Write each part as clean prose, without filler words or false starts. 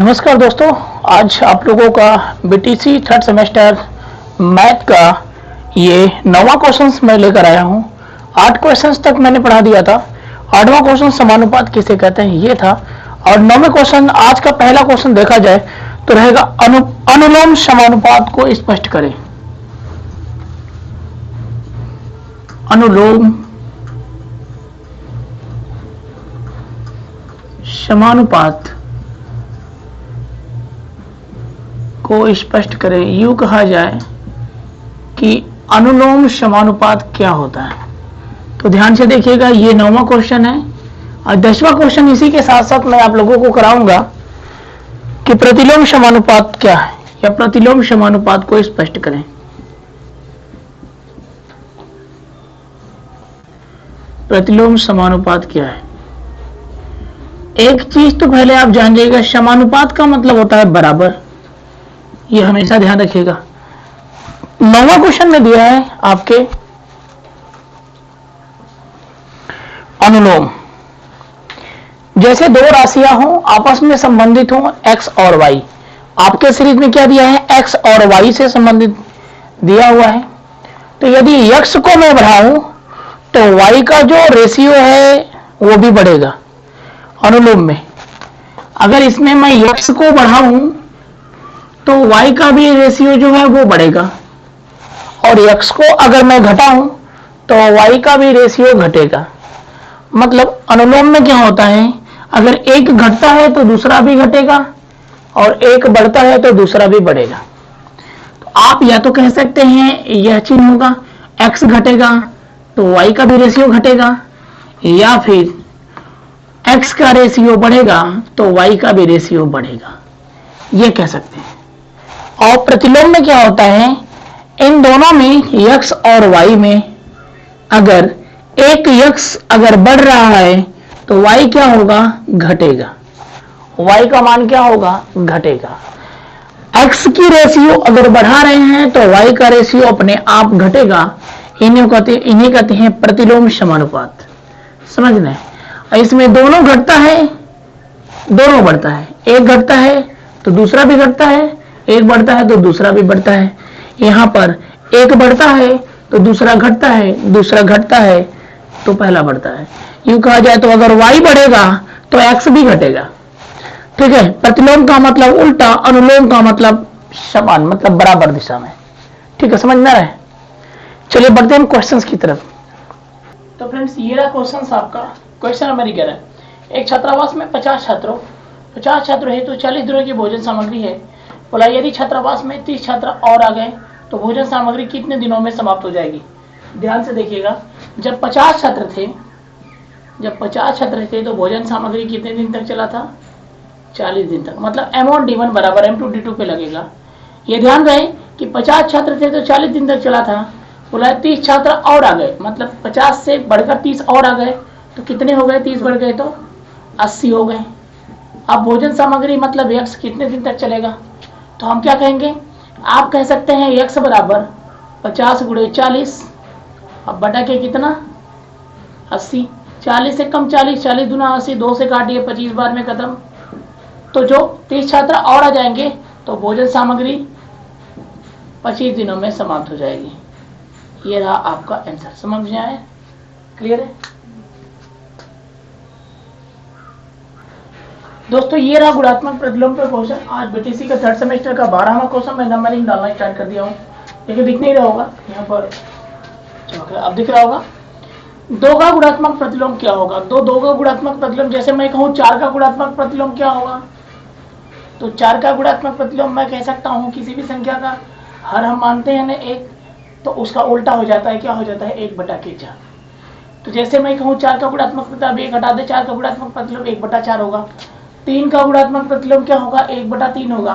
नमस्कार दोस्तों, आज आप लोगों का बीटीसी थर्ड सेमेस्टर मैथ का ये 9वां क्वेश्चन मैं लेकर आया हूँ। 8 क्वेश्चंस तक मैंने पढ़ा दिया था। 8वां क्वेश्चन समानुपात किसे कहते हैं ये था, और 9वें क्वेश्चन आज का पहला क्वेश्चन देखा जाए तो रहेगा अनुलोम समानुपात को स्पष्ट करें। अनुलोम समानुपात को स्पष्ट करें। यूं कहा जाए कि अनुलोम समानुपात क्या होता है। तो ध्यान से देखिएगा, ये 9वां क्वेश्चन है और 10वां क्वेश्चन इसी के साथ साथ मैं आप लोगों को कराऊंगा कि प्रतिलोम समानुपात क्या है, या प्रतिलोम समानुपात को स्पष्ट करें। प्रतिलोम समानुपात क्या है? एक चीज तो पहले आप जान जाइएगा, समानुपात का मतलब होता है बराबर। ये हमेशा ध्यान रखिएगा। 9वां क्वेश्चन में दिया है आपके अनुलोम। जैसे दो राशियां हो, आपस में संबंधित हो, x और y। आपके सीरीज में क्या दिया है? x और y से संबंधित दिया हुआ है। तो यदि x को मैं बढ़ाऊं तो y का जो रेशियो है वो भी बढ़ेगा अनुलोम में। अगर इसमें मैं x को बढ़ाऊं तो y का भी रेशियो जो है वो बढ़ेगा, और x को अगर मैं घटाऊं तो y का भी रेशियो घटेगा। मतलब अनुलोम में क्या होता है, अगर एक घटता है तो दूसरा भी घटेगा, और एक बढ़ता है तो दूसरा भी बढ़ेगा। तो आप या तो कह सकते हैं यह चीज होगा, x घटेगा तो y का भी रेशियो घटेगा, या फिर x का रेशियो बढ़ेगा तो y का भी रेशियो बढ़ेगा, ये कह सकते हैं। और प्रतिलोम में क्या होता है, इन दोनों में x और y में अगर एक x अगर बढ़ रहा है तो y क्या होगा? घटेगा। y का मान क्या होगा? घटेगा। x की रेशियो अगर बढ़ा रहे हैं तो y का रेशियो अपने आप घटेगा। इन्हें कहते हैं प्रतिलोम समानुपात। समझ रहे हैं? इसमें दोनों घटता है, दोनों बढ़ता है। एक घटता है तो दूसरा भी घटता है, एक बढ़ता है तो दूसरा भी बढ़ता है। यहाँ पर एक बढ़ता है तो दूसरा घटता है, दूसरा घटता है तो पहला बढ़ता है। यूं कहा जाए तो अगर y बढ़ेगा तो x भी घटेगा। ठीक है। प्रतिलोम का मतलब उल्टा, अनुलोम का मतलब समान, मतलब बराबर दिशा में। ठीक है, समझ में आ रहा है? चलिए बढ़ते हैं क्वेश्चंस की तरफ। तो फ्रेंड्स, ये रहा क्वेश्चन आपका। Question number 11। एक छात्रावास में 50 छात्रों हेतु 40 दिनों की भोजन सामग्री है। बोला यदि छात्रावास में 30 छात्र और आ गए तो भोजन सामग्री कितने दिनों में समाप्त हो जाएगी? ध्यान से देखिएगा, जब 50 छात्र थे तो भोजन सामग्री कितने दिन तक चला था? 40 दिन तक। मतलब M1 D1 बराबर M2 D2 पे लगेगा। ये ध्यान रहे कि 50 छात्र थे तो 40 दिन तक चला था। बोला 30 छात्र और आ गए, मतलब 50 से बढ़कर 30 और आ गए तो कितने हो गए? 30 बढ़ गए तो 80 हो गए। अब भोजन सामग्री मतलब x कितने दिन तक चलेगा? तो हम क्या कहेंगे, आप कह सकते हैं x बराबर 50 गुणे 40, अब बटा के कितना? 80। 40 से कम 40, 40 दूना 80, 2 से काटिए 25 बार में खत्म। तो जो 30 छात्र और आ जाएंगे तो भोजन सामग्री 25 दिनों में समाप्त हो जाएगी। ये रहा आपका आंसर। समझ में आया? क्लियर है दोस्तों? ये रहा गुणात्मक प्रतिलोम पे क्वेश्चन। आज बीटीसी का थर्ड सेमेस्टर का 12वां क्वेश्चन मैं नंबरिंग डालना स्टार्ट कर दिया हूँ। देखिए दिख नहीं रहा होगा यहाँ पर, अब दिख रहा होगा। 2 का गुणात्मक प्रतिलोम क्या होगा? 2 का गुणात्मक प्रतिलोम, जैसे मैं कहूँ 4 का गुणात्मक प्रतिलोम क्या होगा? तो 4 का गुणात्मक प्रतिलोम मैं कह सकता हूँ किसी भी संख्या का हर हम मानते हैं ना 1, तो उसका उल्टा हो जाता है। क्या हो जाता है? 1/4। तो जैसे मैं कहूँ 4 का गुणात्मक प्रतिलोम 1 हटा दे, 4 का गुणात्मक प्रतिलोम 1/4 होगा। 3 का गुणात्मक प्रतिलोम क्या होगा? 1/3 होगा।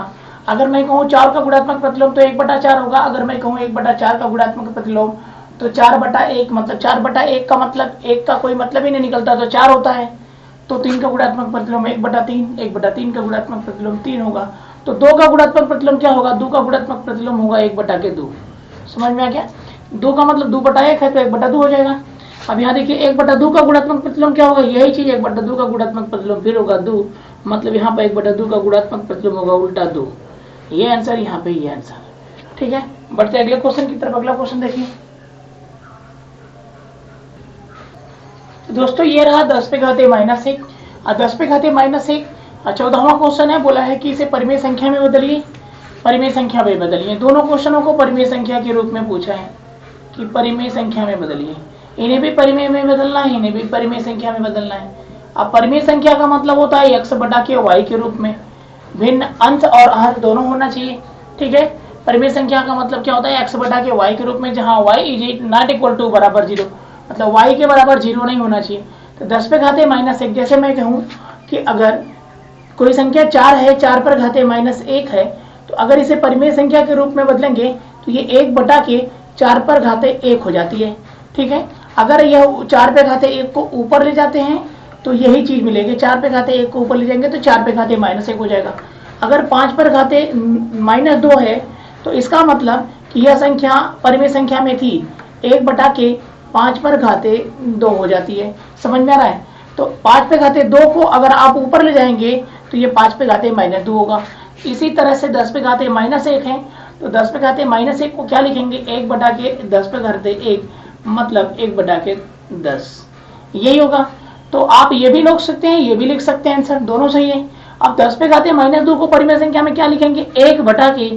अगर मैं कहूँ 4 का गुणात्मक प्रतिलोम तो 1/4 होगा। अगर मैं कहूँ 1/4 का गुणात्मक प्रतिलोम तो 4/1, मतलब 4/1 का मतलब 1 का कोई मतलब ही नहीं निकलता, तो 4 होता है। तो 3 का गुणात्मक प्रतिलोम 1/3, 1/3 का गुणात्मक प्रतिलोम 3 होगा। तो 2 का गुणात्मक प्रतिलोम क्या होगा? 2 का गुणात्मक प्रतिलोम होगा 1/2। समझ में आ गया? 2 का मतलब 2/1 है तो 1/2 हो जाएगा। अब यहाँ देखिए 1/2 का गुणात्मक प्रतिलोम क्या होगा? यही चीज 1/2 का गुणात्मक प्रतिलोम फिर होगा 2, मतलब यहाँ पर 1/2 का गुणात्मक प्रतिलोम होगा उल्टा 2। ये आंसर, यहाँ पे ये आंसर। ठीक है, बढ़ते अगले क्वेश्चन की तरफ। अगला क्वेश्चन देखिए दोस्तों, ये रहा 10 पे घाते -1 और 10 पे घाते -1 14वां क्वेश्चन है। बोला है कि इसे परिमेय संख्या में बदलिए, परिमेय संख्या में बदलिए। दोनों क्वेश्चनों को परिमेय संख्या के रूप में पूछा है कि परिमेय संख्या में बदलिए। इन्हें भी परिमेय में बदलना है, इन्हें भी परिमेय संख्या में बदलना है। अब परिमेय संख्या का मतलब होता है x बटा के y के रूप में, भिन्न अंश और हर दोनों होना चाहिए। ठीक है, परिमेय संख्या का मतलब क्या होता है, x बटा के y के रूप में, जहां y is not equal to बराबर 0, मतलब y के बराबर 0 नहीं होना चाहिए। तो 10 पे घाते -1, जैसे मैं कहूँ कि अगर कोई संख्या 4 है, 4 पर घाते -1 है, तो अगर इसे परिमेय संख्या के रूप में बदलेंगे तो ये 1 बटा के 4 पर घाते 1 हो जाती है। ठीक है, अगर यह 4 पे घाते 1 को ऊपर ले जाते हैं तो यही चीज मिलेगी। 4 पे घाते 1 को ऊपर ले जाएंगे तो 4 पे घाते -1 हो जाएगा। अगर 5 पर घाते -2 है तो इसका मतलब कि यह संख्या परिमेय संख्या में थी, 1 बटा के 5 पर घाते 2 हो जाती है। समझ में आ रहा है? तो 5 पे घाते 2 को अगर आप ऊपर ले जाएंगे तो ये 5 पे घाते -2 होगा। इसी तरह से 10 पे घाते -1 है, तो 10 पे घाते -1 को क्या लिखेंगे, 1 बटा के 10 पे घाते 1, मतलब 1 बटा के 10, यही होगा। तो आप ये भी लिख सकते हैं, ये भी लिख सकते हैं, आंसर दोनों सही है। अब 10 पे घाते -2 को परिमेय संख्या में क्या लिखेंगे, 1 बटा के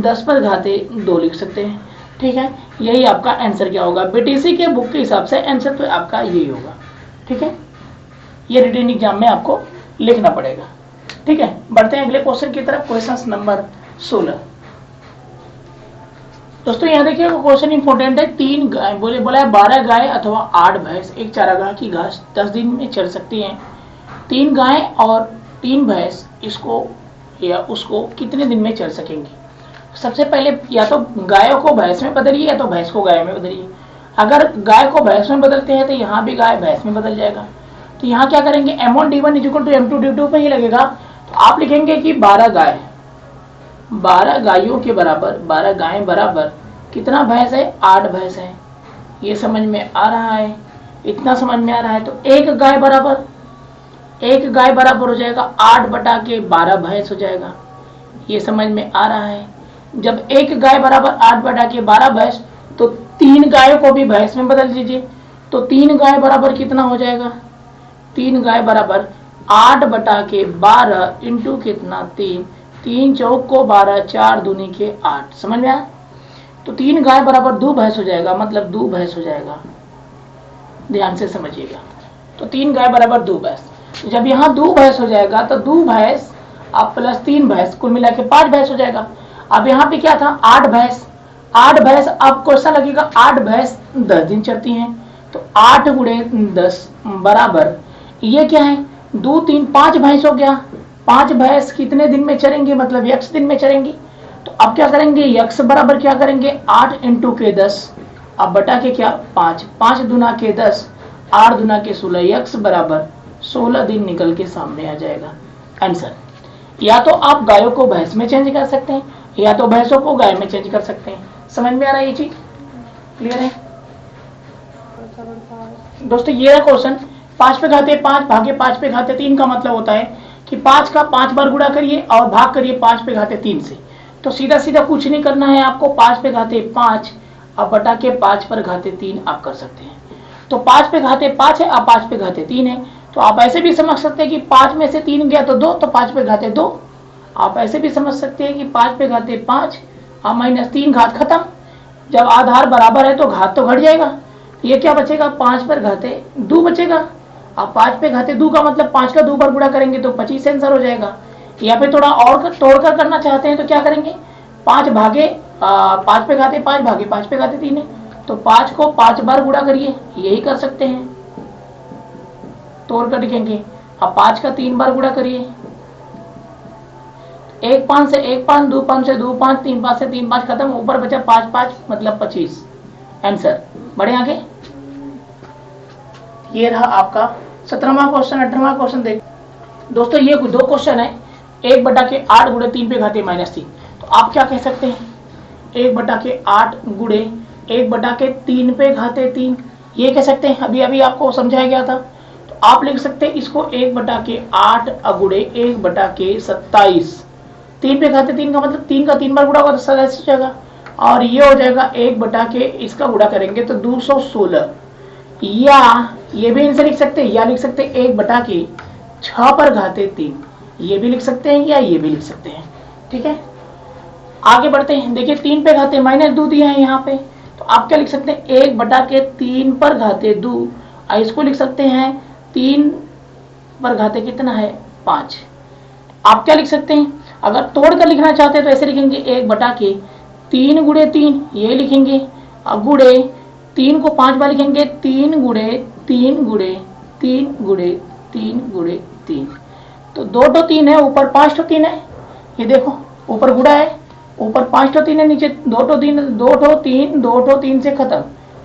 10 पर घाते 2 लिख सकते हैं। ठीक है, यही आपका आंसर क्या होगा, बीटीसी के बुक के हिसाब से आंसर तो आपका यही होगा। ठीक है, ये रिटन एग्जाम में आपको लिखना पड़ेगा। ठीक है, बढ़ते हैं अगले क्वेश्चन की तरफ, क्वेश्चन नंबर 16। दोस्तों यहाँ देखिए क्वेश्चन इंपॉर्टेंट है। 3 गाय बोला है 12 गाय अथवा 8 भैंस एक चारागाह की घास 10 दिन में चर सकती हैं। 3 गाय और 3 भैंस इसको या उसको कितने दिन में चर सकेंगी। सबसे पहले या तो गायों को भैंस में बदलिए या तो भैंस को गाय में बदलिए। अगर गाय को भैंस में बदलते हैं तो यहाँ भी गाय भैंस में बदल जाएगा। तो यहाँ क्या करेंगे, m1 d1 equal to m2 d2 पे ही लगेगा। तो आप लिखेंगे कि 12 गाय, 12 गायों के बराबर, 12 गायें बराबर कितना भैंस है, 8 भैंस है। ये समझ में आ रहा है, इतना समझ में आ रहा है। तो एक गाय बराबर हो जाएगा 8 बटा के 12 भैंस हो जाएगा। ये समझ में आ रहा है। जब एक गाय बराबर 8 बटा के 12 भैंस, तो 3 गायों को भी भैंस में बदल दीजिए। तो 3 गाय बराबर कितना हो जाएगा, 3 गाय बराबर 8 बटा के 12 इंटू कितना 3, 3 चौक को 12, 4 दूनी के 8। समझ में आया। तो 3 गाय बराबर 2 भैंस हो जाएगा, मतलब 2 भैंस हो जाएगा। ध्यान से समझिएगा। तो 3 गाय बराबर 2 भैंस। जब यहाँ 2 भैंस हो जाएगा तो 2 भैंस अब प्लस 3 भैंस, कुल मिला के 5 भैंस हो जाएगा। अब यहाँ पे क्या था, 8 भैंस। 8 भैंस अब क्वेश्चन लगेगा, 8 भैंस 10 दिन चलती हैं। तो 8 गुणे 10 बराबर, ये क्या है, 2 3 5 भैंस हो गया। 5 भैंस कितने दिन में चरेंगे, मतलब x दिन में चरेंगे। तो अब क्या करेंगे, x बराबर क्या करेंगे, 8 इंटू के 10, अब बटा के क्या 5, 5 दुना के 10, 8 दुना के 16, x बराबर 16 दिन निकल के सामने आ जाएगा आंसर। या तो आप गायों को भैंस में चेंज कर सकते हैं या तो भैंसों को गाय में चेंज कर सकते हैं। समझ में आ रहा है, ये चीज क्लियर है दोस्तों। ये है क्वेश्चन। 5 पे घाते 5 भागे 5 पे घाते 3 का मतलब होता है कि 5 का 5 बार गुणा करिए और भाग करिए 5 पे घाते 3 से। तो सीधा सीधा कुछ नहीं करना है आपको, 5 पे घाते 5 और बटा के 5 पर घाते 3 आप कर सकते हैं। तो 5 पे घाते 5 है और 5 पे घाते 3 है। तो आप ऐसे भी समझ सकते हैं कि 5 में से 3 गया तो 2, तो 5 पे घाते 2। आप ऐसे भी समझ सकते हैं कि 5 पे घाते 5 और -3 घात खत्म। जब आधार बराबर है तो घात तो घट जाएगा। ये क्या बचेगा, 5 पर घाते 2 बचेगा। अब 5 पे घाते 2 का मतलब 5 का 2 बार गुणा करेंगे तो 25 आंसर हो जाएगा। या फिर थोड़ा और तोड़कर करना चाहते हैं तो क्या करेंगे, 5 पे घाते 5 भागे 5 पे घाते 3 है, तो 5 को 5 बार गुणा करिए, यही कर सकते हैं, तोड़ कर लिखेंगे। अब 5 का 3 बार गुणा करिए, 1 5 से 1 5, 2 5 से 2 5, 3 5 से 3 5 खत्म, ऊपर बचा 5 5 मतलब 25 आंसर। बढ़े आगे। ये रहा आपका 17वां क्वेश्चन। 18वां क्वेश्चन देख दोस्तों, ये 2 क्वेश्चन है। 1 बटा के 8 गुणे 3 पे घाते -3। तो आप क्या कह सकते हैं, 1 बटा के 8 गुणे 1 बटा के 3 पे घाते 3, ये कह सकते हैं। अभी अभी आपको समझाया गया था। तो आप लिख सकते हैं इसको 1/8 अगुड़े 1/27। 3 पे खाते 3 का मतलब 3 का 3 बार गुड़ा होगा तो 27 हो जाएगा, और ये हो जाएगा 1 इसका गुड़ा करेंगे तो 216। या ये भी इनसे लिख सकते हैं, या लिख सकते हैं 1/6 पर घाते 3, ये भी लिख सकते हैं या ये भी लिख सकते हैं। ठीक है, आगे बढ़ते हैं। देखिए 3 पे घाते -2 दिया है यहाँ पे, तो आप क्या लिख सकते हैं 1/3 पर घाते 2, इसको लिख सकते हैं 3 पर घाते कितना है 5। आप क्या लिख सकते हैं, अगर तोड़ कर लिखना चाहते हैं तो ऐसे लिखेंगे 1/3 गुड़े 3, ये लिखेंगे, अब गुड़े 3 को 5 बार लिखेंगे, 3 गुड़े 3 गुड़े 3 गुड़े 3 गुड़े 3, तो 2 तो 3 है, ऊपर 5 तो 3 है, ये देखो ऊपर गुड़ा है, ऊपर 5 तो 3 है, नीचे 2 तो 3, 2 तो 3, 2 तो 3 से खत्म,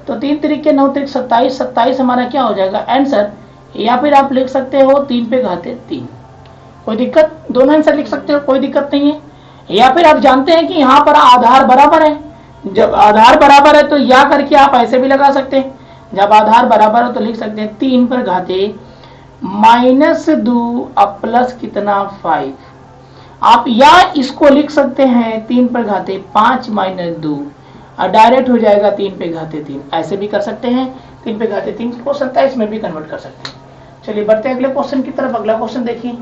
तो 3 त्रिक 9 त्रिक 27, 27 हमारा क्या हो जाएगा आंसर। या फिर आप लिख सकते हो 3 पे घाते 3, कोई दिक्कत, दोनों आंसर लिख सकते हो, कोई दिक्कत नहीं है। या फिर आप जानते हैं कि यहाँ पर आधार बराबर है, जब आधार बराबर है तो या करके आप ऐसे भी लगा सकते हैं, जब आधार बराबर हो तो लिख सकते हैं 3 पर घाते -2 अब प्लस कितना 5। आप या इसको लिख सकते हैं 3 पर घाते 5 -2, और डायरेक्ट हो जाएगा 3 पे घाते 3, ऐसे भी कर सकते हैं। 3 पे घाते 3 को 27 में भी कन्वर्ट कर सकते हैं। चलिए बढ़ते हैं अगले क्वेश्चन की तरफ। अगला क्वेश्चन देखिए,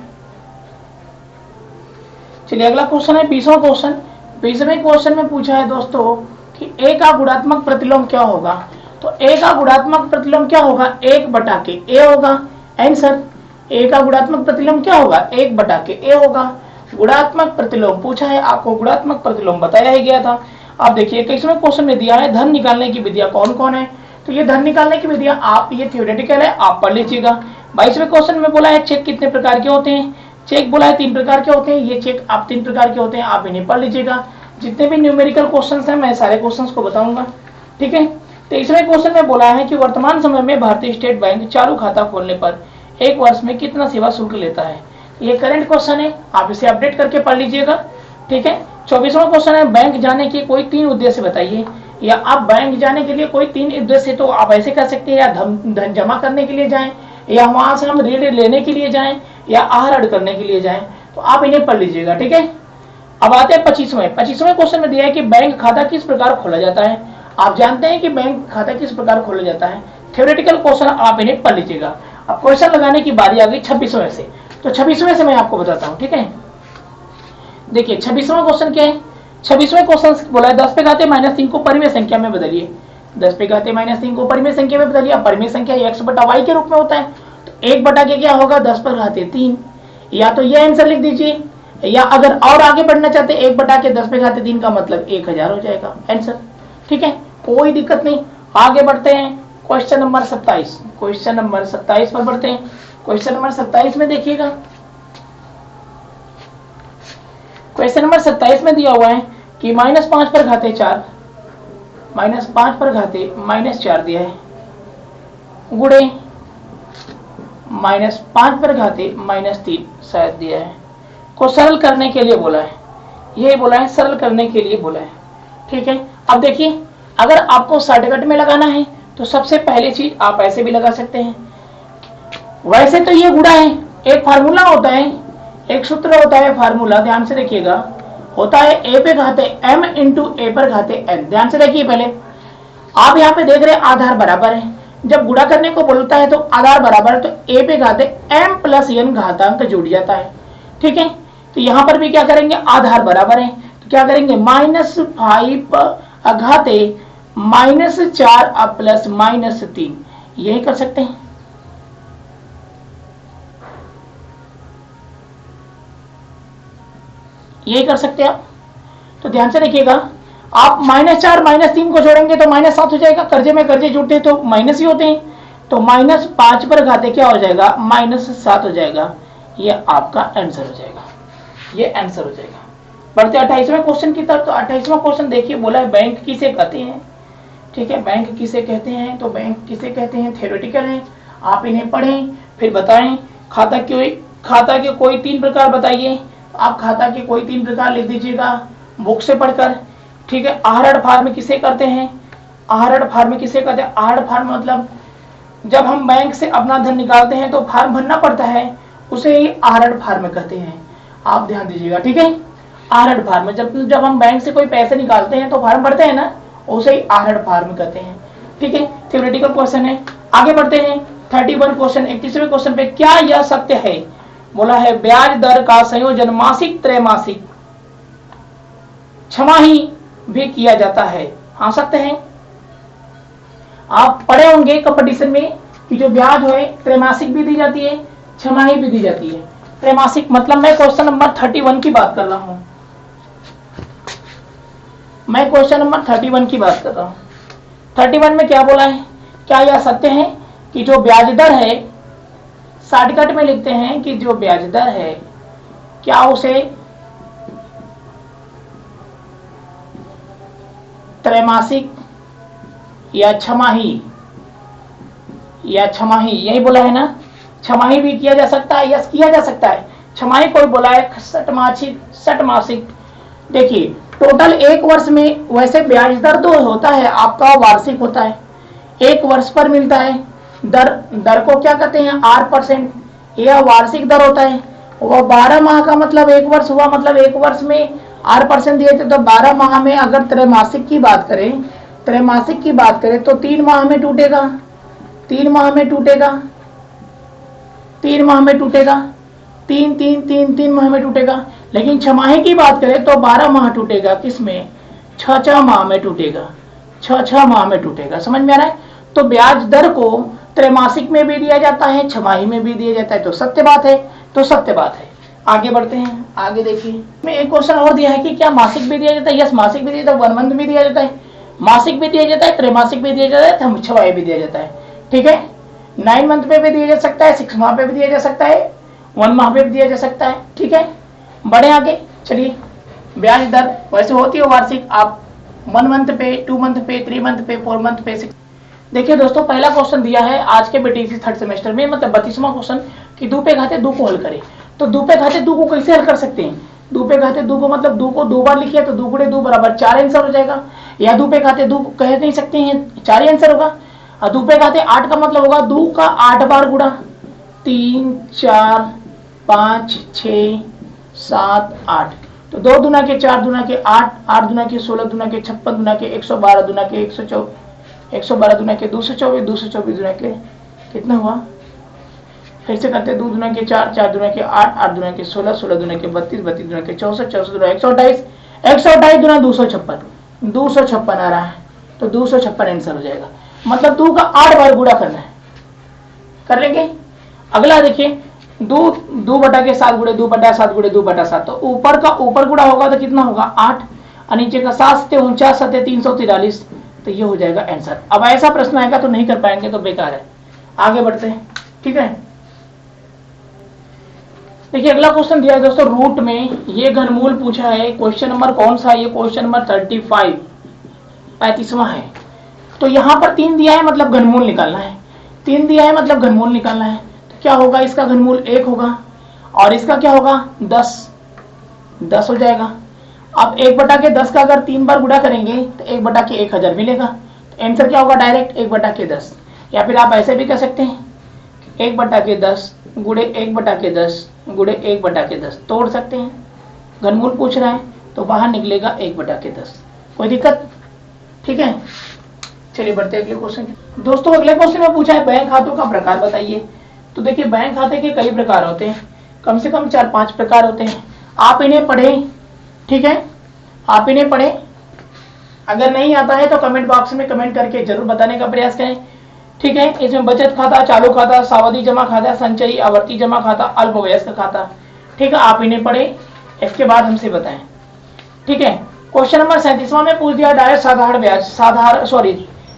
चलिए अगला क्वेश्चन है 20वां क्वेश्चन। 20वें क्वेश्चन में पूछा है दोस्तों कि ए का गुणात्मक प्रतिलोम क्या होगा। तो ए का गुणात्मक प्रतिलोम क्या होगा, 1/के ए होगा आंसर। ए का गुणात्मक प्रतिलोम क्या होगा, 1/के ए होगा। गुणात्मक प्रतिलोम पूछा है, आपको गुणात्मक प्रतिलोम बताया ही गया था। आप देखिए 21वें क्वेश्चन में दिया है धन निकालने की विधियां कौन कौन है, तो ये धन निकालने की विधियां आप, ये थ्योरेटिकल है, आप पढ़ लीजिएगा। 22वें क्वेश्चन में बोला है चेक कितने प्रकार के होते हैं, चेक बोला है 3 प्रकार के होते हैं, ये चेक आप 3 प्रकार के होते हैं, आप इन्हें पढ़ लीजिएगा। जितने भी न्यूमेरिकल क्वेश्चंस हैं मैं सारे क्वेश्चंस को बताऊंगा। ठीक है, 23वें क्वेश्चन में बोला है कि वर्तमान समय में भारतीय स्टेट बैंक चालू खाता खोलने पर 1 वर्ष में कितना सेवा शुल्क लेता है। ये करंट क्वेश्चन है, आप इसे अपडेट करके पढ़ लीजिएगा। ठीक है, 24वां क्वेश्चन है बैंक जाने के कोई 3 उद्देश्य बताइए, या आप बैंक जाने के लिए कोई 3 उद्देश्य, तो आप ऐसे कर सकते हैं, या धन जमा करने के लिए जाएं, या वहां से हम ऋण लेने के लिए जाएं, या आहरण करने के लिए जाएं, तो आप इन्हें पढ़ लीजिएगा। ठीक है, अब आते हैं 25वें क्वेश्चन में दिया है कि बैंक खाता किस प्रकार खोला जाता है। आप जानते हैं कि बैंक खाता किस प्रकार खोला जाता है, थ्योरेटिकल क्वेश्चन, आप इन्हें पढ़ लीजिएगा। अब क्वेश्चन लगाने की बारी आ गई 26वें से, तो 26वें से मैं आपको बताता हूं। ठीक है, देखिए 26वां क्वेश्चन क्या है। 26वें क्वेश्चन बोला है 10 पे घाते -3 को परिमेय संख्या में बदलिए। 10 पे घाते -3 को परिमेय संख्या में बदलिए। परिमेय संख्या x/y के रूप में होता है, तो 1 के क्या होगा 10 पर घाते 3, या तो ये आंसर लिख दीजिए, या अगर और आगे बढ़ना चाहते 1 के 10 पे घाते 3 का मतलब 1000 हो जाएगा आंसर। ठीक है, कोई दिक्कत नहीं। आगे बढ़ते हैं क्वेश्चन नंबर 27। क्वेश्चन नंबर 27 पर बढ़ते हैं। क्वेश्चन नंबर 27 में देखिएगा, क्वेश्चन नंबर 27 में दिया हुआ है कि -5 पर घाते 4, -5 पर घाते -4 दिया है, गुड़े -5 पर घाते -3 शायद दिया है, को सरल करने के लिए बोला है। ये बोला है सरल करने के लिए बोला है। ठीक है, अब देखिए अगर आपको शॉर्टकट में लगाना है तो सबसे पहले चीज आप ऐसे भी लगा सकते हैं। वैसे तो ये गुणा है, एक फार्मूला होता है, एक सूत्र होता है, फार्मूला ध्यान से देखिएगा, होता है ए पे घाते m इंटू ए पर घाते n। ध्यान से देखिए, पहले आप यहाँ पे देख रहे हैं आधार बराबर है, जब गुणा करने को बोलता है तो आधार बराबर है, तो ए पे घाते m प्लस n घातांक जुड़ जाता है। ठीक है, तो यहाँ पर भी क्या करेंगे, आधार बराबर है तो क्या करेंगे -5 घाते -4 प्लस -3, यही कर सकते हैं। यही कर सकते हैं आप, तो ध्यान से देखिएगा। आप -4 -3 को जोड़ेंगे तो -7 हो जाएगा, कर्जे में कर्जे जुड़ते तो माइनस ही होते हैं, तो -5 पर घाते क्या हो जाएगा -7 हो जाएगा। ये आपका आंसर हो जाएगा, ये आंसर हो जाएगा। बढ़ते 28वें क्वेश्चन की तरफ। तो 28वां क्वेश्चन देखिए, बोला है बैंक किसे कहते हैं। ठीक है, बैंक किसे कहते हैं, तो बैंक किसे कहते हैं थ्योरेटिकल है, आप इन्हें पढ़ें फिर बताएं। खाता के कोई 3 प्रकार बताइए, आप खाता के कोई 3 प्रकार लिख दीजिएगा बुक से पढ़कर। ठीक है, आहरण फार्म किसे करते हैं, आहरण फार्म किसे कहते हैं, आहरण फार्म मतलब जब हम बैंक से अपना धन निकालते हैं तो फार्म भरना पड़ता है, उसे ही आहरण फार्म कहते हैं। आप ध्यान दीजिएगा, ठीक है। आहरण फार्म, जब हम बैंक से कोई पैसे निकालते हैं तो फार्म भरते हैं ना, उसे ही आहरण फार्म कहते हैं, ठीक है। थ्योरेटिकल क्वेश्चन है, आगे बढ़ते हैं। 31 क्वेश्चन, 31वें क्वेश्चन पे, क्या यह सत्य है, बोला है ब्याज दर का संयोजन मासिक, त्रैमासिक, छमाही भी किया जाता है। हाँ सत्य है। आप पढ़े होंगे कंपटीशन में कि जो ब्याज है त्रैमासिक भी दी जाती है, छमाही भी दी जाती है। त्रैमासिक मतलब मैं क्वेश्चन नंबर 31 की बात कर रहा हूं, मैं क्वेश्चन नंबर 31 की बात कर रहा हूं। 31 में क्या बोला है, क्या यह सत्य है कि जो ब्याज दर है, शॉर्टकट में लिखते हैं कि जो ब्याज दर है, क्या उसे त्रैमासिक या छमाही, यही बोला है ना, छमाही भी किया जा सकता है, यस किया जा सकता है। छमाही कोई बोला है, षटमासिक। देखिए टोटल एक वर्ष में वैसे ब्याज दर तो होता है आपका, वार्षिक होता है, एक वर्ष पर मिलता है। दर को क्या कहते हैं, R%, यह वार्षिक दर होता है। वह 12 माह का मतलब एक वर्ष हुआ, मतलब एक वर्ष में R% दिए थे, तो 12 माह में अगर त्रैमासिक की बात करें, तो 3 माह में टूटेगा, 3 माह में टूटेगा, 3 माह में टूटेगा, 3 माह में टूटेगा। लेकिन छमाही की बात करें तो 12 माह टूटेगा, किसमें, 6 माह में टूटेगा, 6 माह में टूटेगा। समझ में आ रहा है। तो ब्याज दर को त्रैमासिक में भी दिया जाता है, छमाही में भी दिया जाता है, तो सत्य बात है, आगे बढ़ते हैं। आगे देखिए, मैं एक क्वेश्चन और दिया है कि क्या मासिक भी दिया जाता है, यस मासिक भी दिया जाता है, 1 मंथ भी दिया जाता है, मासिक भी दिया जाता है, त्रैमासिक भी दिया जाता है, छमाही भी दिया जाता है, ठीक है। 9 मंथ पे भी दिया जा सकता है, 6 माह पे भी दिया जा सकता है, 1 माह पे भी दिया जा सकता है, ठीक है। बढ़े आगे, चलिए। ब्याज दर वैसे होती है वार्षिक, आप 1 मंथ पे, 2 मंथ पे, 3 मंथ पे, 4 मंथ पे, 6। देखिए दोस्तों, पहला क्वेश्चन दिया है आज के बीटीसी थर्ड सेमेस्टर में, मतलब 32वां क्वेश्चन, कि दो पे घाते दो को हल करें। तो दो पे घाते दो को कैसे हल कर सकते हैं, दो पे घाते दो को मतलब दो को 2 बार लिखिए तो 2 गुणे 2 बराबर 4 आंसर हो जाएगा, या दो पे घाते दो कह नहीं सकते हैं, 4 ही आंसर होगा। और दो पे घाते 8 का मतलब होगा 2 का 8 बार गुणा, 3 4 5 6 7 8, तो 2 दूना के 4 दूना के 8, 8 दूना के 16 दूना के 56 दूना के 112 दूना के 124, 112 दूना के 224, 224 दूना के कितना हुआ, फिर से करते 2 दूना के 4, 4 दूना के 8, 8 दूना के 16, 16 दूना के 32, 32 दूना के 64, 64 दूना 128, 128 दूना 256, 256 आ रहा है, तो 256 आंसर हो जाएगा। मतलब 2 का 8 बार गुणा करना है, कर लेंगे। अगला देखिए, 2 बटा के 7 गुणे 2 बटा 7 गुणे 2 बटा 7, तो ऊपर का ऊपर गुणा होगा तो कितना होगा 8, और नीचे का 7 से 49 7 343, तो ये हो जाएगा आंसर। अब ऐसा प्रश्न आएगा तो नहीं कर पाएंगे तो बेकार है, आगे बढ़ते हैं, ठीक है। देखिए अगला क्वेश्चन दिया है दोस्तों, रूट में ये घनमूल पूछा है। क्वेश्चन नंबर कौन सा है, ये क्वेश्चन नंबर 35 35वां है। तो यहाँ पर 3 दिया है, मतलब घनमूल निकालना है, 3 दिया है मतलब घनमूल निकालना है। तो क्या होगा, इसका घनमूल 1 होगा, और इसका क्या होगा 10 हो जाएगा। अब 1 बटा के 10 का अगर 3 बार गुणा करेंगे तो 1 बटा के 1000 मिलेगा, तो आंसर क्या होगा डायरेक्ट 1 बटा के 10, या फिर आप ऐसे भी कर सकते हैं 1 बटा के 10 गुणे 1 बटा के 10 गुणे 1 बटा के 10, तोड़ सकते हैं। घनमूल पूछ रहा है तो बाहर निकलेगा 1 बटा के 10, कोई दिक्कत, ठीक है। चलिए बढ़ते हैं अगले क्वेश्चन। दोस्तों अगले क्वेश्चन में पूछा है बैंक खातों का प्रकार बताइए। तो देखिए बैंक खाते के कई प्रकार होते हैं, कम से कम 4-5 प्रकार होते हैं, आप इन्हें पढ़ें, ठीक है, आप इन्हें पढ़ें। अगर नहीं आता है तो कमेंट बॉक्स में कमेंट करके जरूर बताने का प्रयास करें, ठीक है। इसमें बचत खाता, चालू खाता, सावधि जमा खाता, संचयी, आवर्ती जमा खाता, अल्पवयस्क खाता, ठीक है, आप इन्हें पढ़ें, इसके बाद हमसे बताएं, ठीक है। क्वेश्चन नंबर 37वां में पूछ दिया डायरेक्ट साधारण ब्याज,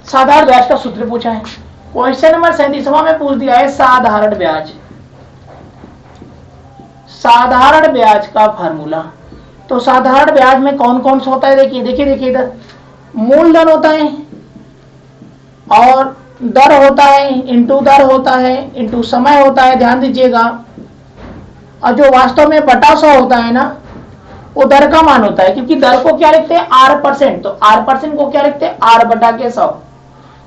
साधारण ब्याज का सूत्र पूछा है। क्वेश्चन नंबर 37वां में पूछ दिया है साधारण ब्याज का फार्मूला। तो साधारण ब्याज में कौन कौन सा होता है, देखिए इधर मूलधन होता है, और दर होता है, इंटू दर होता है, इंटू समय होता है, ध्यान दीजिएगा। और जो वास्तव में बटा 100 होता है ना, वो दर का मान होता है, क्योंकि दर को क्या लिखते हैं R%, तो R% को क्या लिखते हैं R बटा के 100,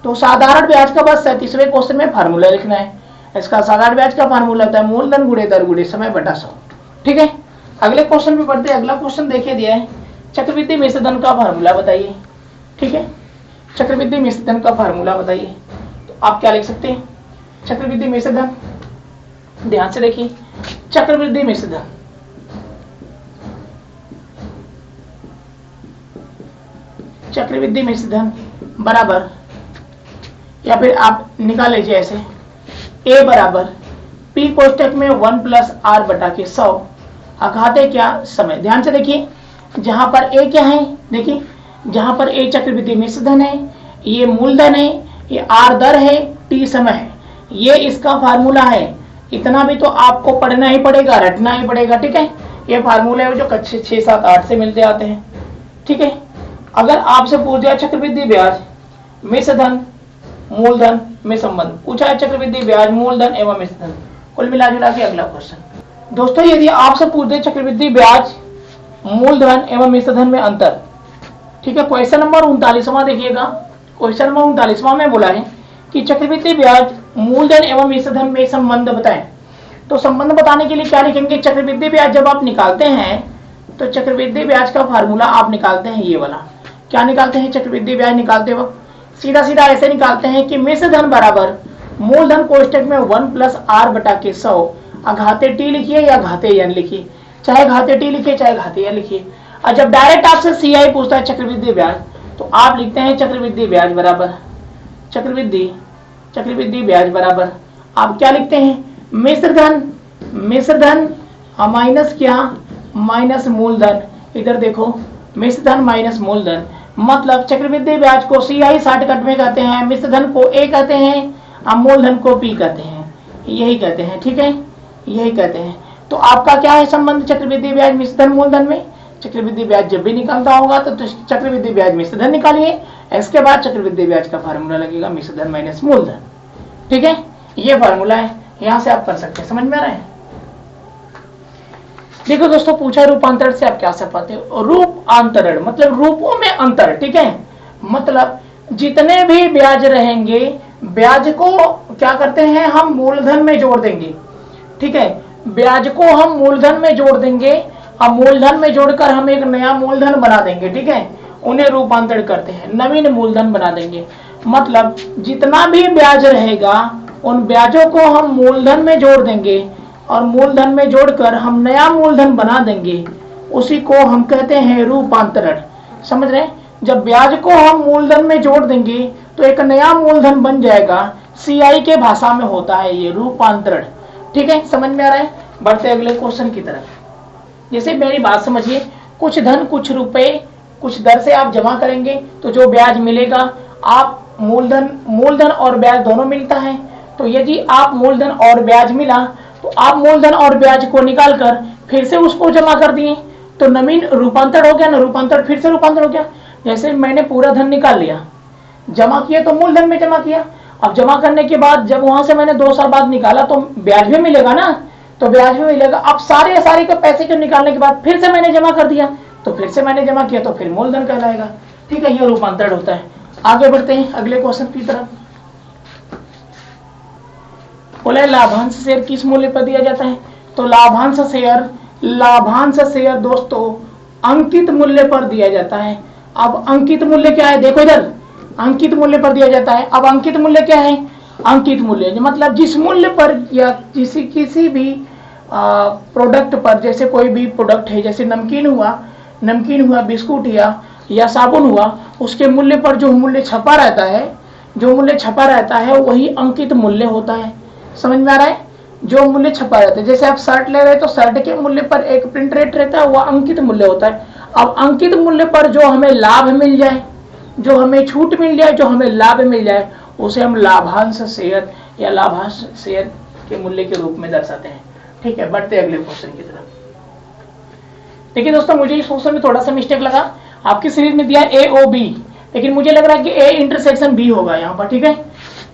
तो साधारण ब्याज का बस 37वें क्वेश्चन में फार्मूला लिखना है। इसका साधारण ब्याज का फार्मूला होता है मूलधन गुणे दर गुणे समय बटा 100। ठीक है, अगले क्वेश्चन पे बढ़ते हैं। अगला क्वेश्चन देखिए दिया है चक्रवृद्धि मिश्र धन का फार्मूला बताइए। ठीक है, चक्रवृद्धि मिश्र धन का फार्मूला बताइए। तो आप क्या लिख सकते हैं, चक्रवृद्धि मिश्र धन, ध्यान से देखिए, चक्रवृद्धि मिश्र धन चक्रवृद्धि मिश्र धन बराबर, या फिर आप निकाल लीजिए ऐसे, ए बराबर पी कोष्टक में 1 प्लस आर बटा के 100 अघाते क्या समय। ध्यान से देखिए, जहां पर ए क्या है, देखिए जहां पर ए चक्रवृद्धि मिश्र धन है, ये मूलधन है, ये आर दर है, टी समय है, ये इसका फार्मूला है। इतना भी तो आपको पढ़ना ही पड़ेगा, रटना ही पड़ेगा। ठीक है, ये फार्मूले है जो कक्षा 6, 7, 8 से मिलते आते हैं। ठीक है, अगर आपसे पूछ दिया चक्रवृद्धि ब्याज मिश्र धन मूलधन में संबंध, पूछा है चक्रवृद्धि ब्याज मूलधन एवं मिश्र धन, कुल मिला जुला के अगला क्वेश्चन। दोस्तों यदि आपसे पूछ दे चक्रवृद्धि ब्याज मूलधन एवं मिश्र धन में अंतर, ठीक है, क्वेश्चन नंबर 39वां देखिएगा। क्वेश्चन नंबर 39वां में बोला है कि चक्रवृद्धि ब्याज मूलधन एवं मिश्र धन में संबंध बताएं। तो संबंध बताने के लिए क्या लिखेंगे, चक्रवृद्धि ब्याज जब आप निकालते हैं तो चक्रवृद्धि ब्याज का फार्मूला आप निकालते हैं, ये वाला क्या निकालते हैं, चक्रवृद्धि ब्याज निकालते वक्त सीधा सीधा ऐसे निकालते हैं कि मिश्र धन बराबर मूलधन कोष्टक में 1 प्लस आर बटा के 100 अघाते टी लिखिए या घाते एन लिखिए, चाहे घाते टी लिखिए चाहे घाते एन लिखिए। और जब डायरेक्ट आपसे सीआई पूछता है चक्रवृद्धि ब्याज, तो आप लिखते हैं चक्रवृद्धि ब्याज बराबर चक्रवृद्धि ब्याज बराबर आप क्या लिखते हैं, मिश्र धन माइनस क्या, माइनस मूलधन। इधर देखो, मिश्र धन माइनस मूलधन, मतलब चक्रवृद्धि ब्याज को सीआई शॉर्टकट में कहते हैं, मिश्र धन को ए कहते हैं और मूलधन को पी कहते हैं, यही कहते हैं। ठीक है, यही कहते हैं। तो आपका क्या है संबंध चक्रवृद्धि ब्याज मिश्र धन मूलधन में, चक्रवृद्धि ब्याज जब भी निकालता होगा तो चक्रवृद्धि ब्याज मिश्र धन निकालिए, इसके बाद चक्रवृद्धि ब्याज का फार्मूला लगेगा मिश्र धन माइनस मूलधन। ठीक है, ये फार्मूला है, यहां से आप कर सकते हैं। समझ में आ रहा है। देखो दोस्तों, पूछा रूपांतरण से आप क्या समझ पाते हो, रूपांतरण मतलब रूपों में अंतर। ठीक है, मतलब जितने भी ब्याज रहेंगे, ब्याज को क्या करते हैं हम मूलधन में जोड़ देंगे। ठीक है, ब्याज को हम मूलधन में जोड़ देंगे और मूलधन में जोड़कर हम एक नया मूलधन बना देंगे। ठीक है, उन्हें रूपांतरण करते हैं, नवीन मूलधन बना देंगे। मतलब जितना भी ब्याज रहेगा उन ब्याजों को हम मूलधन में जोड़ देंगे और मूलधन में जोड़कर हम नया मूलधन बना देंगे, उसी को हम कहते हैं रूपांतरण। समझ रहे हैं, जब ब्याज को हम मूलधन में जोड़ देंगे तो एक नया मूलधन बन जाएगा, सीआई के भाषा में होता है ये रूपांतरण। ठीक है, समझ में आ रहा है। बढ़ते अगले क्वेश्चन की तरफ। जैसे मेरी बात समझिए, कुछ धन कुछ रुपए कुछ दर से आप जमा करेंगे तो जो ब्याज मिलेगा, आप मूलधन और ब्याज दोनों मिलता है। तो यदि आप मूलधन और ब्याज मिला तो आप मूलधन और ब्याज को निकालकर फिर से उसको जमा कर दिए तो नवीन रूपांतरण हो गया ना, रूपांतरण फिर से रूपांतरण हो गया। जैसे मैंने पूरा धन निकाल लिया, जमा किया तो मूलधन में जमा किया, अब जमा करने के बाद जब वहां से मैंने 2 साल बाद निकाला तो ब्याज भी मिलेगा ना, तो ब्याज भी मिलेगा। अब सारे के पैसे को निकालने के बाद फिर से मैंने जमा कर दिया, तो फिर से मैंने जमा किया तो फिर मूलधन कहलाएगा। ठीक है, ये रूपांतरण होता है। आगे बढ़ते हैं अगले क्वेश्चन की तरफ। बोले लाभांश शेयर किस मूल्य पर दिया जाता है, तो लाभांश शेयर दोस्तों अंकित मूल्य पर दिया जाता है। अब अंकित मूल्य क्या है, देखो इधर, अंकित मूल्य पर दिया जाता है। अब अंकित मूल्य क्या है, अंकित मूल्य मतलब जिस मूल्य पर या किसी भी प्रोडक्ट पर, जैसे कोई भी प्रोडक्ट है, जैसे नमकीन हुआ, बिस्कुट या साबुन हुआ, उसके मूल्य पर जो मूल्य छपा रहता है वही अंकित मूल्य होता है। समझ में आ रहा है, जो मूल्य छपा रहता है। जैसे आप शर्ट ले रहे हैं तो शर्ट के मूल्य पर एक प्रिंट रेट रहता है, वह अंकित मूल्य होता है। अब अंकित मूल्य पर जो हमें लाभ मिल जाए, जो हमें छूट मिल जाए, जो हमें लाभ मिल जाए, उसे हम लाभांश शेयर या लाभांश शेयर के मूल्य के रूप में दर्शाते हैं। ठीक है, बढ़ते अगले क्वेश्चन की तरफ। देखिए दोस्तों, मुझे इस क्वेश्चन में थोड़ा सा मिस्टेक लगा। आपकी सीरीज में दिया ए ओ बी, लेकिन मुझे लग रहा है कि ए इंटरसेक्शन बी होगा यहाँ पर। ठीक है,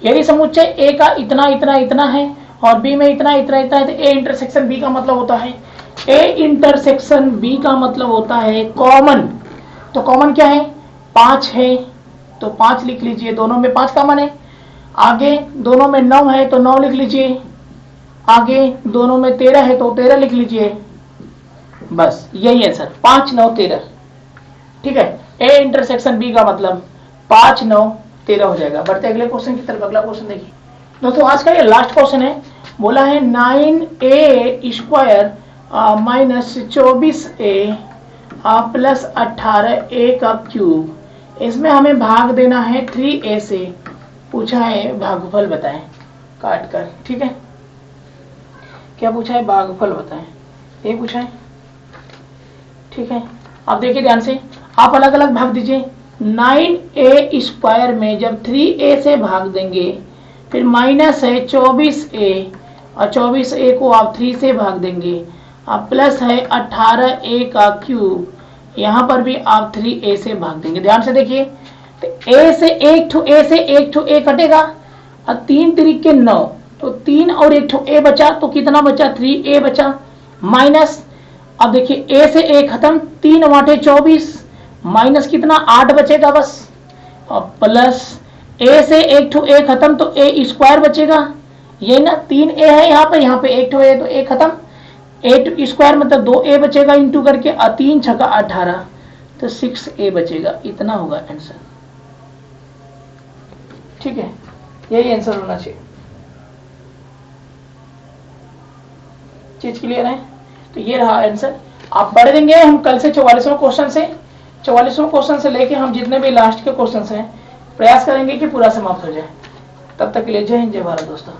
यदि समुच्चय ए का इतना है और बी में इतना है, तो ए इंटरसेक्शन बी का मतलब होता है, ए इंटरसेक्शन बी का मतलब होता है कॉमन। तो कॉमन क्या है, 5 है, तो 5 लिख लीजिए, दोनों में 5 कॉमन है। आगे दोनों में 9 है तो 9 लिख लीजिए, आगे दोनों में 13 है तो 13 लिख लीजिए। बस यही है सर, 5 9 13। ठीक है, ए इंटरसेक्शन बी का मतलब 5 9 13 हो जाएगा। बढ़ते अगले क्वेश्चन की तरफ। अगला क्वेश्चन देखिए दोस्तों, आज का ये लास्ट क्वेश्चन है। बोला है 9a square minus 24a plus 18a का क्यूब। इसमें हमें भाग देना है 3a से। पूछा है भागफल बताएं काट कर। ठीक है, क्या पूछा है? भागफल बताएं, ये पूछा है। ठीक है, अब देखिए ध्यान से, आप अलग अलग भाग दीजिए। 9a स्क्वायर में जब 3a से भाग देंगे, फिर माइनस है 24a और 24a को आप 3 से भाग देंगे, अब प्लस है 18a का क्यूब, यहाँ पर भी आप 3a से भाग देंगे। ध्यान से देखिए, तो a से एक ठो a कटेगा और 3 तरीके 9, तो 3 और एक ठो a बचा, तो कितना बचा? 3a बचा। माइनस, अब देखिए a से a खत्म, 3 वाटे 24, माइनस कितना? 8 बचेगा बस। और प्लस a से एक ठो a खत्म, तो a स्क्वायर बचेगा, ये ना 3a है यहाँ पे एक ठो a, तो a खत्म, 8 स्क्वायर मतलब 2a बचेगा इंटू करके, 3 छक्का 18, तो 6a बचेगा। इतना होगा आंसर। ठीक है, यही आंसर होना चाहिए। चीज क्लियर है? तो ये रहा आंसर। आप पढ़ देंगे, हम कल से 44वां क्वेश्चन से लेके हम जितने भी लास्ट के क्वेश्चन हैं प्रयास करेंगे कि पूरा समाप्त हो जाए। तब तक के लिए जय हिंद, जय भारत दोस्तों।